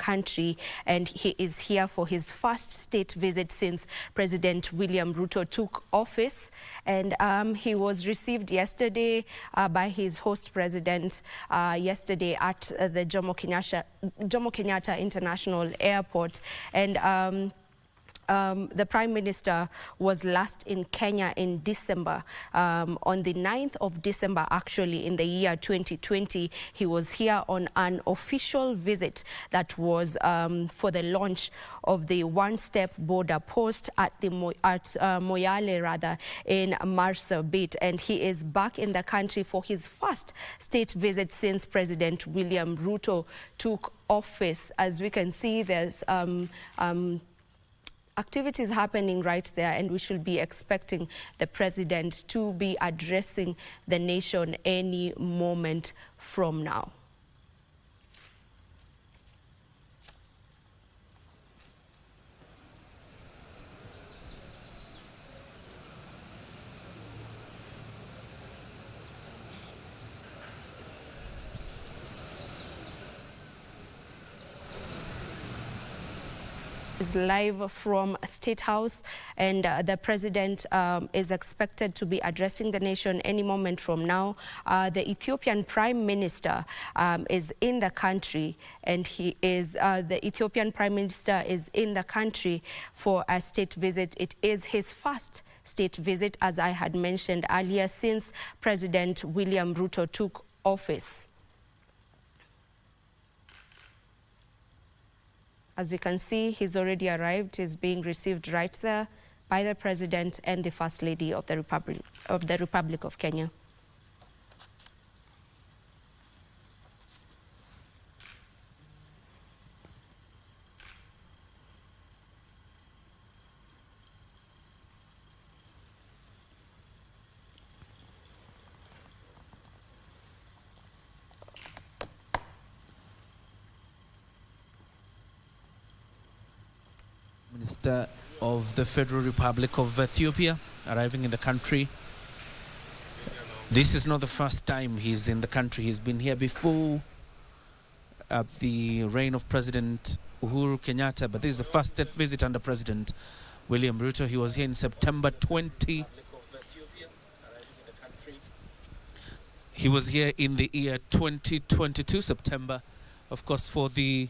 country, and he is here for his first state visit since President William Ruto took office. And he was received yesterday by his host president yesterday at the Jomo Kenyatta International Airport. And the Prime Minister was last in Kenya in December. On the 9th of December, actually, in the year 2020, he was here on an official visit that was for the launch of the one-step border post at Moyale, rather, in Marsabit. And he is back in the country for his first state visit since President William Ruto took office. As we can see, there's activities happening right there, and we should be expecting the president to be addressing the nation any moment from now. Is live from State House, and the president is expected to be addressing the nation any moment from now. The Ethiopian Prime Minister is in the country, and the Ethiopian Prime Minister is in the country for a state visit. It is his first state visit, as I had mentioned earlier, since President William Ruto took office. As you can see, he's already arrived. He's being received right there by the President and the First Lady of the Republic of Kenya. Minister of the Federal Republic of Ethiopia arriving in the country. This is not the first time he's in the country. He's been here before at the reign of President Uhuru Kenyatta, but this is the first state visit under President William Ruto. He was here in September 20. He was here in the year 2022, September, of course, for the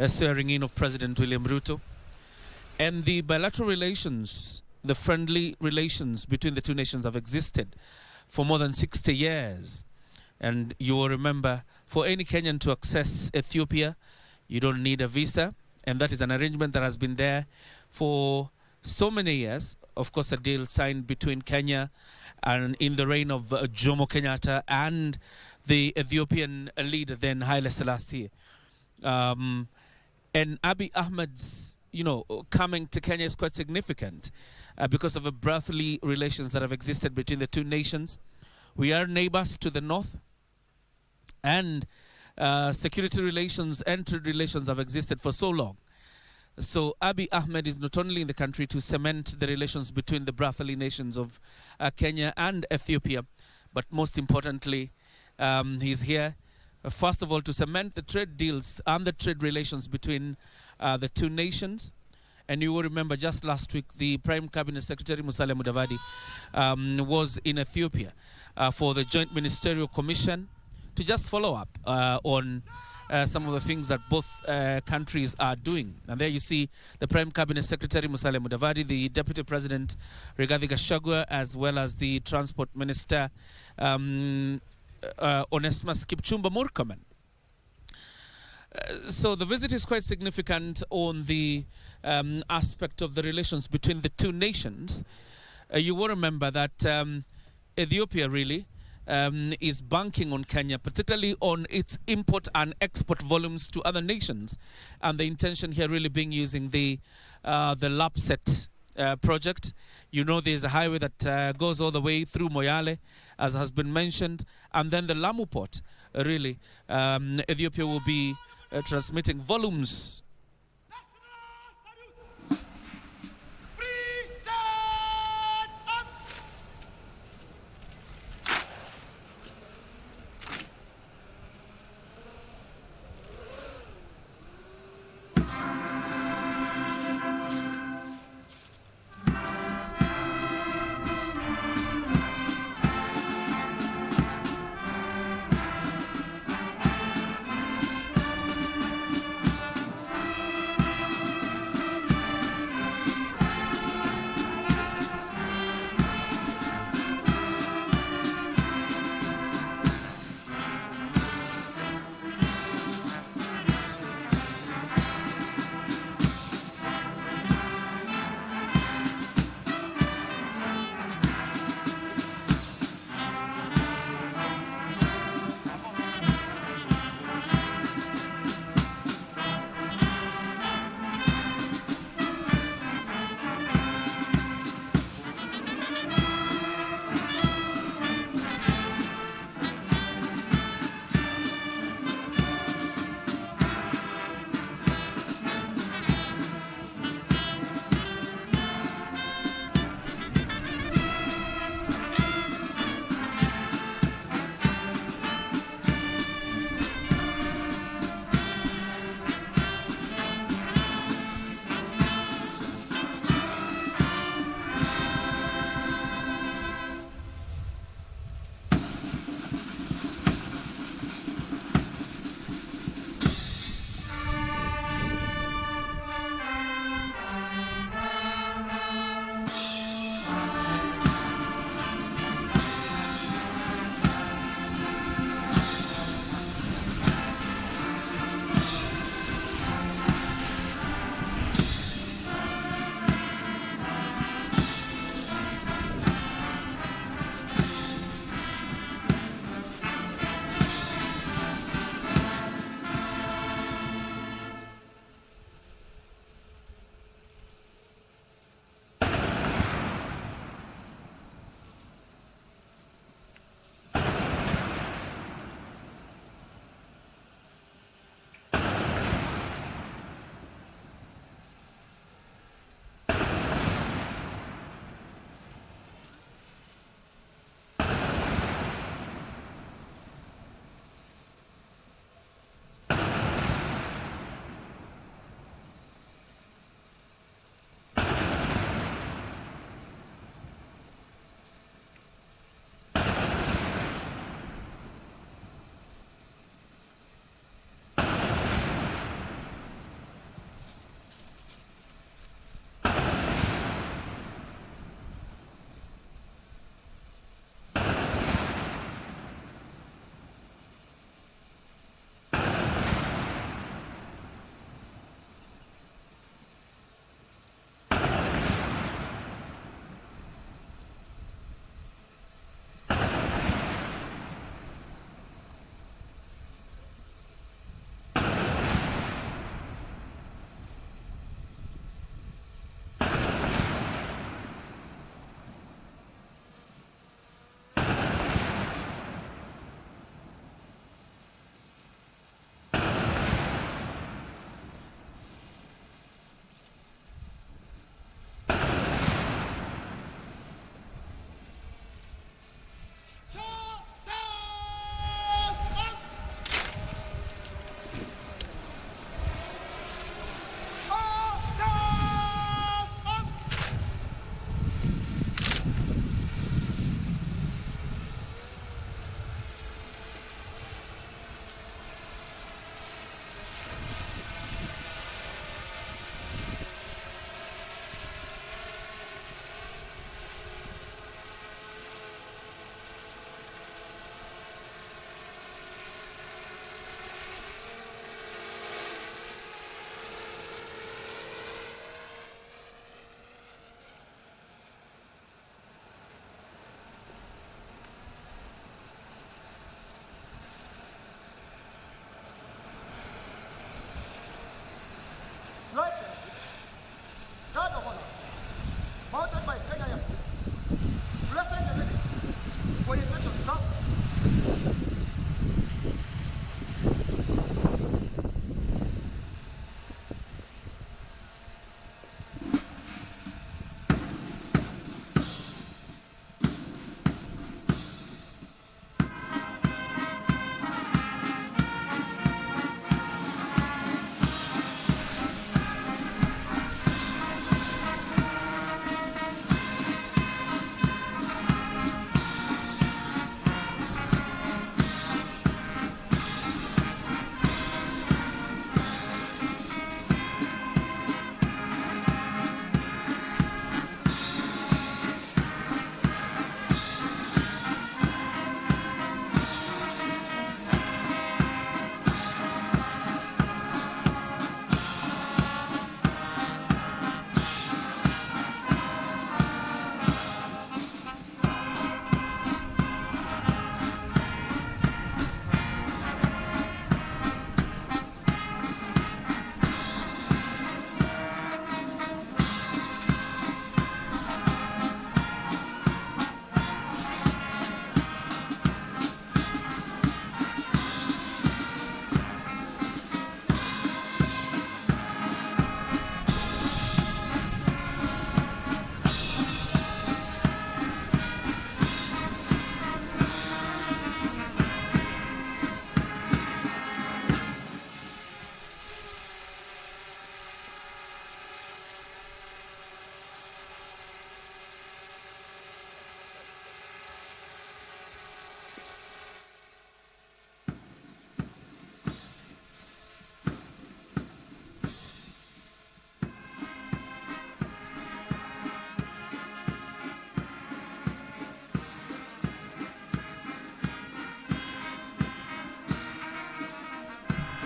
swearing in of President William Ruto. And the bilateral relations, the friendly relations between the two nations have existed for more than 60 years. And you will remember, for any Kenyan to access Ethiopia, you don't need a visa. And that is an arrangement that has been there for so many years. Of course, a deal signed between Kenya and in the reign of Jomo Kenyatta and the Ethiopian leader then, Haile Selassie. And Abiy Ahmed's coming to Kenya is quite significant because of the brotherly relations that have existed between the two nations. We are neighbors to the north, and security relations and trade relations have existed for so long. So Abiy Ahmed is not only in the country to cement the relations between the brotherly nations of Kenya and Ethiopia, but most importantly, he's here, first of all, to cement the trade deals and the trade relations between the two nations. And you will remember just last week, the Prime Cabinet Secretary Musalia Mudavadi was in Ethiopia for the Joint Ministerial Commission to just follow up on some of the things that both countries are doing. And there you see the Prime Cabinet Secretary Musalia Mudavadi, the Deputy President Rigathi Gachagua, as well as the Transport Minister Onesmus Kipchumba Murkomen. So the visit is quite significant on the aspect of the relations between the two nations. You will remember that Ethiopia really is banking on Kenya, particularly on its import and export volumes to other nations. And the intention here really being using the LAPSET project. You know, there's a highway that goes all the way through Moyale, as has been mentioned. And then the Lamu port, really, Ethiopia will be transmitting volumes.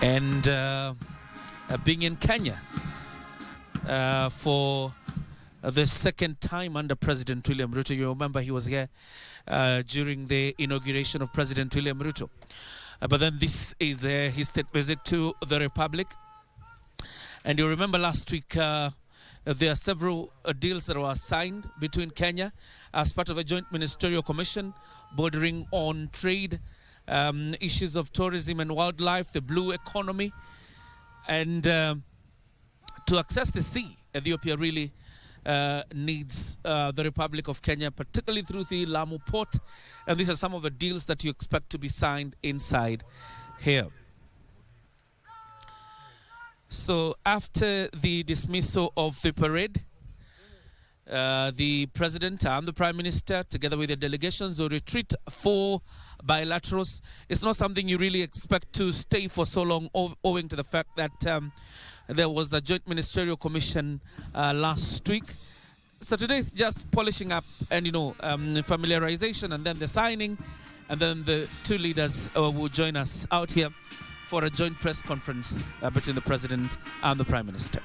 and being in Kenya for the second time under President William Ruto. You remember he was here during the inauguration of President William Ruto. But then this is his state visit to the Republic. And you remember last week there are several deals that were signed between Kenya as part of a joint ministerial commission bordering on trade, issues of tourism and wildlife, the blue economy. And to access the sea, Ethiopia really needs the Republic of Kenya, particularly through the Lamu port. And these are some of the deals that you expect to be signed inside here. So after the dismissal of the parade, the President and the Prime Minister, together with the delegations, will retreat for bilaterals. It's not something you really expect to stay for so long, owing to the fact that there was a joint ministerial commission last week. So today is just polishing up and, familiarization, and then the signing, and then the two leaders will join us out here for a joint press conference between the President and the Prime Minister.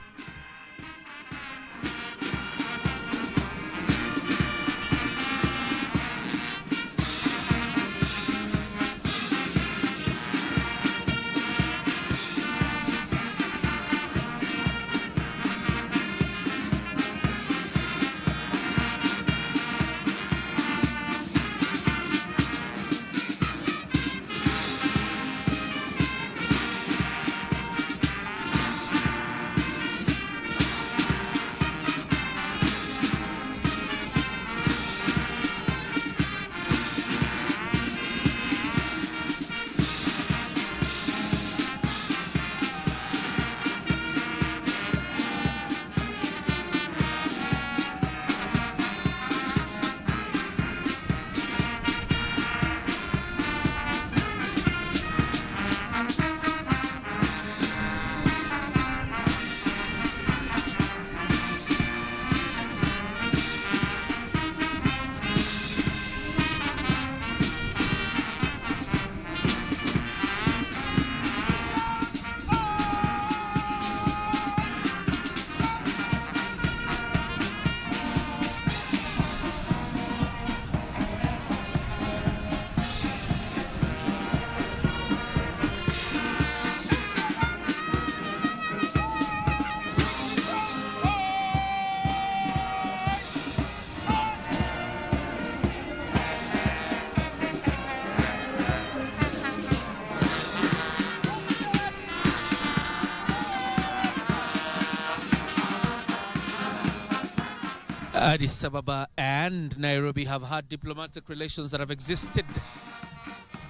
Addis Ababa and Nairobi have had diplomatic relations that have existed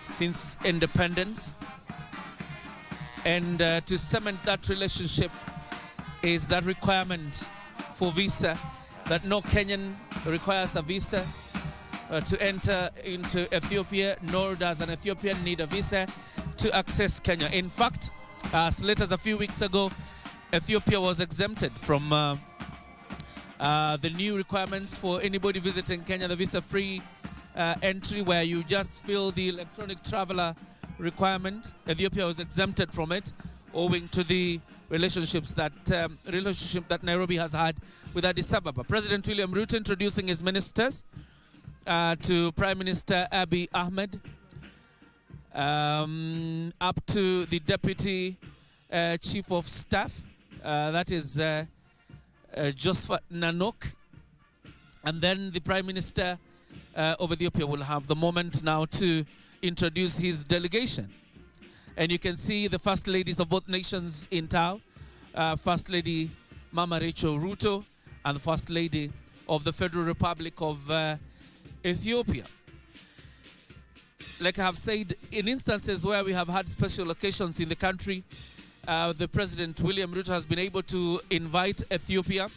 since independence. And to cement that relationship is that requirement for visa, that no Kenyan requires a visa to enter into Ethiopia, nor does an Ethiopian need a visa to access Kenya. In fact, as late as a few weeks ago, Ethiopia was exempted from the new requirements for anybody visiting Kenya, the visa-free entry, where you just fill the electronic traveler requirement. Ethiopia was exempted from it, owing to the relationship that Nairobi has had with Addis Ababa. President William Ruto introducing his ministers to Prime Minister Abiy Ahmed, up to the Deputy Chief of Staff, that is Josephat Nanok, and then the Prime Minister of Ethiopia will have the moment now to introduce his delegation. And you can see the First Ladies of both nations in town, First Lady Mama Rachel Ruto and the First Lady of the Federal Republic of Ethiopia. Like I have said, in instances where we have had special occasions in the country, the President William Ruto has been able to invite Ethiopia.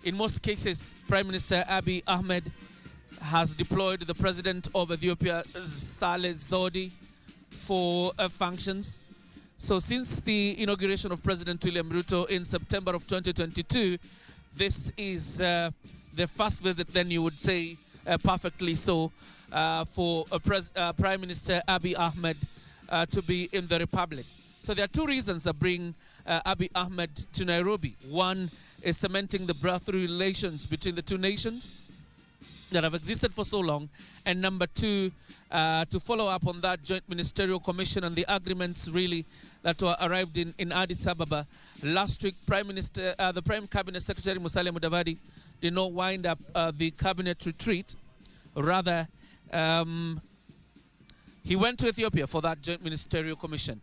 In most cases, Prime Minister Abiy Ahmed has deployed the President of Ethiopia, Saleh Zodi, for functions. So since the inauguration of President William Ruto in September of 2022, this is the first visit, then you would say perfectly so, for Prime Minister Abiy Ahmed to be in the Republic. So there are two reasons that bring Abiy Ahmed to Nairobi. One is cementing the bilateral relations between the two nations that have existed for so long, and number two, to follow up on that joint ministerial commission and the agreements really that were arrived in Addis Ababa last week. The Prime Cabinet Secretary Musalia Mudavadi did not wind up the cabinet retreat. Rather, he went to Ethiopia for that joint ministerial commission.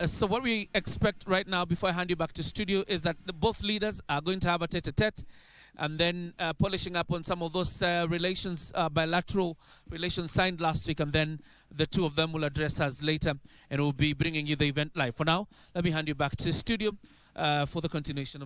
So what we expect right now, before I hand you back to studio, is that both leaders are going to have a tete-a-tete, and then polishing up on some of those bilateral relations signed last week, and then the two of them will address us later, and we'll be bringing you the event live. For now, let me hand you back to studio for the continuation of